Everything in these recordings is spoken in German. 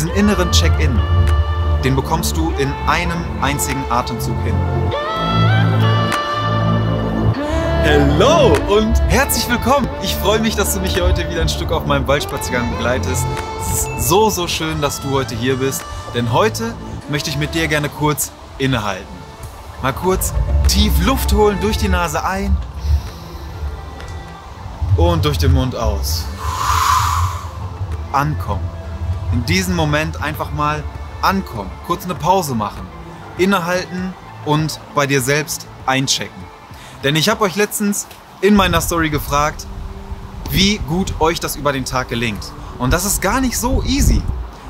Diesen inneren Check-in, den bekommst du in einem einzigen Atemzug hin. Hallo und herzlich willkommen! Ich freue mich, dass du mich hier heute wieder ein Stück auf meinem Waldspaziergang begleitest. Es ist so schön, dass du heute hier bist, denn heute möchte ich mit dir gerne kurz innehalten. Mal kurz tief Luft holen, durch die Nase ein und durch den Mund aus. Ankommen. In diesem Moment einfach mal ankommen, kurz eine Pause machen, innehalten und bei dir selbst einchecken. Denn ich habe euch letztens in meiner Story gefragt, wie gut euch das über den Tag gelingt. Und das ist gar nicht so easy.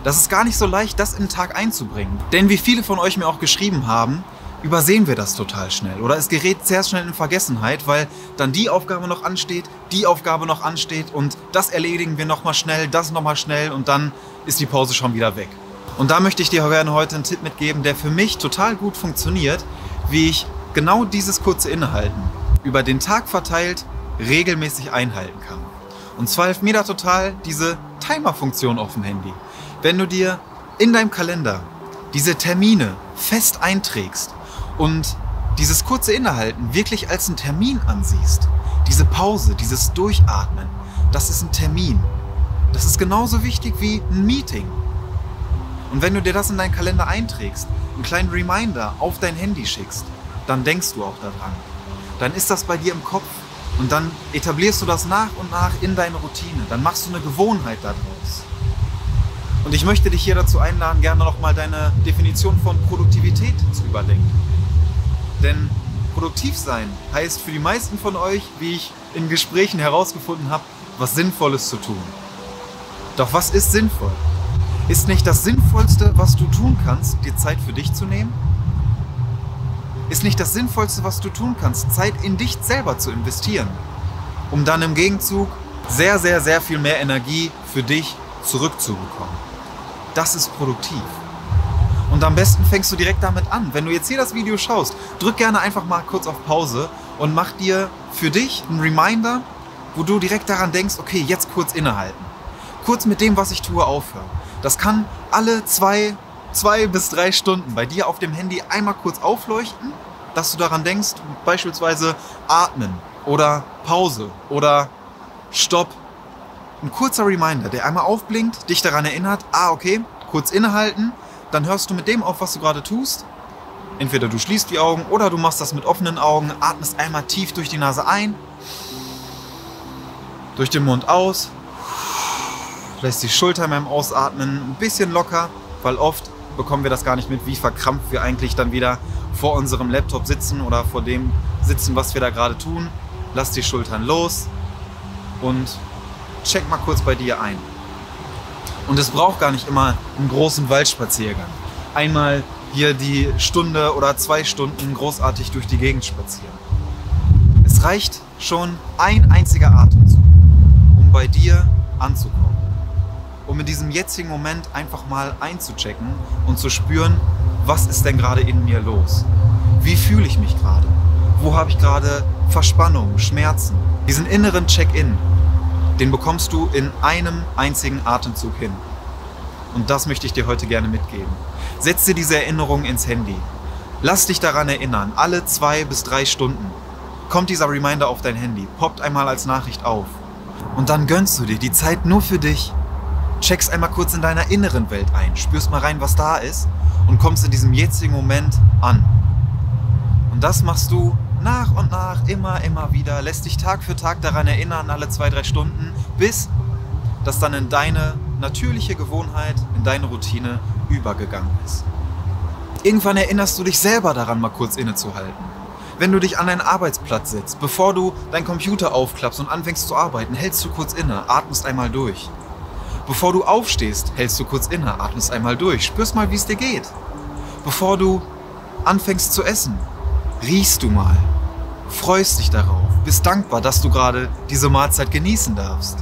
Das ist gar nicht so leicht, das in den Tag einzubringen. Denn wie viele von euch mir auch geschrieben haben, übersehen wir das total schnell. Oder es gerät sehr schnell in Vergessenheit, weil dann die Aufgabe noch ansteht, die Aufgabe noch ansteht und das erledigen wir nochmal schnell, das nochmal schnell und dann ist die Pause schon wieder weg. Und da möchte ich dir gerne heute einen Tipp mitgeben, der für mich total gut funktioniert, wie ich genau dieses kurze Innehalten über den Tag verteilt regelmäßig einhalten kann. Und zwar hilft mir da total diese Timer-Funktion auf dem Handy. Wenn du dir in deinem Kalender diese Termine fest einträgst und dieses kurze Innehalten wirklich als einen Termin ansiehst, diese Pause, dieses Durchatmen, das ist ein Termin. Das ist genauso wichtig wie ein Meeting. Und wenn du dir das in deinen Kalender einträgst, einen kleinen Reminder auf dein Handy schickst, dann denkst du auch daran. Dann ist das bei dir im Kopf und dann etablierst du das nach und nach in deine Routine. Dann machst du eine Gewohnheit daraus. Und ich möchte dich hier dazu einladen, gerne nochmal deine Definition von Produktivität zu überdenken. Denn produktiv sein heißt für die meisten von euch, wie ich in Gesprächen herausgefunden habe, was Sinnvolles zu tun. Doch was ist sinnvoll? Ist nicht das Sinnvollste, was du tun kannst, dir Zeit für dich zu nehmen? Ist nicht das Sinnvollste, was du tun kannst, Zeit in dich selber zu investieren, um dann im Gegenzug sehr viel mehr Energie für dich zurückzubekommen? Das ist produktiv. Und am besten fängst du direkt damit an. Wenn du jetzt hier das Video schaust, drück gerne einfach mal kurz auf Pause und mach dir für dich einen Reminder, wo du direkt daran denkst, okay, jetzt kurz innehalten. Kurz mit dem, was ich tue, aufhören. Das kann alle 2 bis 3 Stunden bei dir auf dem Handy einmal kurz aufleuchten, dass du daran denkst, beispielsweise atmen oder Pause oder Stopp. Ein kurzer Reminder, der einmal aufblinkt, dich daran erinnert, okay, kurz innehalten, dann hörst du mit dem auf, was du gerade tust. Entweder du schließt die Augen oder du machst das mit offenen Augen, atmest einmal tief durch die Nase ein, durch den Mund aus, lässt die Schulter beim Ausatmen ein bisschen locker, weil oft bekommen wir das gar nicht mit, wie verkrampft wir eigentlich dann wieder vor unserem Laptop sitzen oder vor dem sitzen, was wir da gerade tun. Lass die Schultern los und check mal kurz bei dir ein. Und es braucht gar nicht immer einen großen Waldspaziergang. Einmal hier die Stunde oder 2 Stunden großartig durch die Gegend spazieren. Es reicht schon ein einziger Atemzug, um bei dir anzukommen. Um in diesem jetzigen Moment einfach mal einzuchecken und zu spüren, was ist denn gerade in mir los? Wie fühle ich mich gerade? Wo habe ich gerade Verspannung, Schmerzen? Diesen inneren Check-in, den bekommst du in einem einzigen Atemzug hin. Und das möchte ich dir heute gerne mitgeben. Setz dir diese Erinnerung ins Handy. Lass dich daran erinnern, alle 2 bis 3 Stunden kommt dieser Reminder auf dein Handy, poppt einmal als Nachricht auf. Und dann gönnst du dir die Zeit nur für dich. Checkst einmal kurz in deiner inneren Welt ein, spürst mal rein, was da ist und kommst in diesem jetzigen Moment an. Und das machst du nach und nach, immer wieder, lässt dich Tag für Tag daran erinnern, alle 2, 3 Stunden, bis das dann in deine natürliche Gewohnheit, in deine Routine übergegangen ist. Irgendwann erinnerst du dich selber daran, mal kurz innezuhalten. Wenn du dich an deinen Arbeitsplatz setzt, bevor du deinen Computer aufklappst und anfängst zu arbeiten, hältst du kurz inne, atmest einmal durch. Bevor du aufstehst, hältst du kurz inne, atmest einmal durch, spürst mal, wie es dir geht. Bevor du anfängst zu essen, riechst du mal, freust dich darauf, bist dankbar, dass du gerade diese Mahlzeit genießen darfst.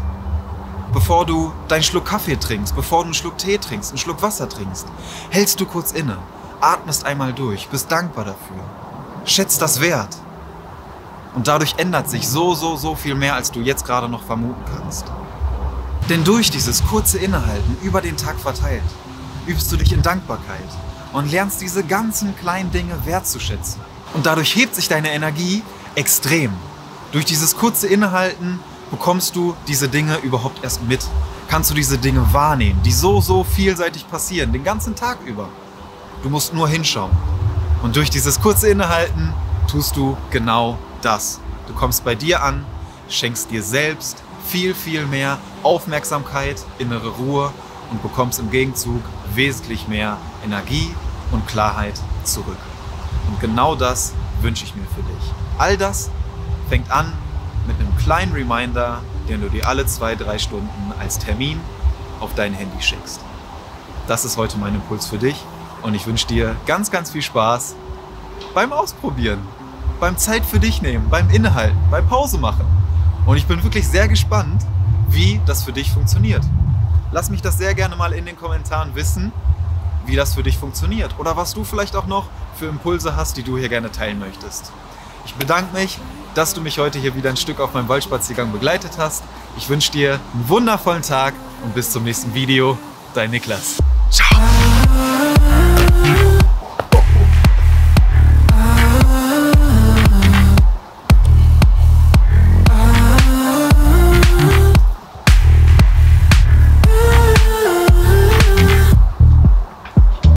Bevor du deinen Schluck Kaffee trinkst, bevor du einen Schluck Tee trinkst, einen Schluck Wasser trinkst, hältst du kurz inne, atmest einmal durch, bist dankbar dafür, schätzt das wert. Und dadurch ändert sich so viel mehr, als du jetzt gerade noch vermuten kannst. Denn durch dieses kurze Innehalten über den Tag verteilt, übst du dich in Dankbarkeit und lernst diese ganzen kleinen Dinge wertzuschätzen. Und dadurch hebt sich deine Energie extrem. Durch dieses kurze Innehalten bekommst du diese Dinge überhaupt erst mit. Kannst du diese Dinge wahrnehmen, die so vielseitig passieren, den ganzen Tag über. Du musst nur hinschauen. Und durch dieses kurze Innehalten tust du genau das. Du kommst bei dir an, schenkst dir selbst viel mehr Aufmerksamkeit, innere Ruhe und bekommst im Gegenzug wesentlich mehr Energie und Klarheit zurück. Und genau das wünsche ich mir für dich. All das fängt an mit einem kleinen Reminder, den du dir alle 2-3 Stunden als Termin auf dein Handy schickst. Das ist heute mein Impuls für dich und ich wünsche dir ganz viel Spaß beim Ausprobieren, beim Zeit für dich nehmen, beim Innehalten, beim Pause machen. Und ich bin wirklich sehr gespannt, wie das für dich funktioniert. Lass mich das sehr gerne mal in den Kommentaren wissen, wie das für dich funktioniert oder was du vielleicht auch noch für Impulse hast, die du hier gerne teilen möchtest. Ich bedanke mich, dass du mich heute hier wieder ein Stück auf meinem Waldspaziergang begleitet hast. Ich wünsche dir einen wundervollen Tag und bis zum nächsten Video. Dein Niklas. Ciao.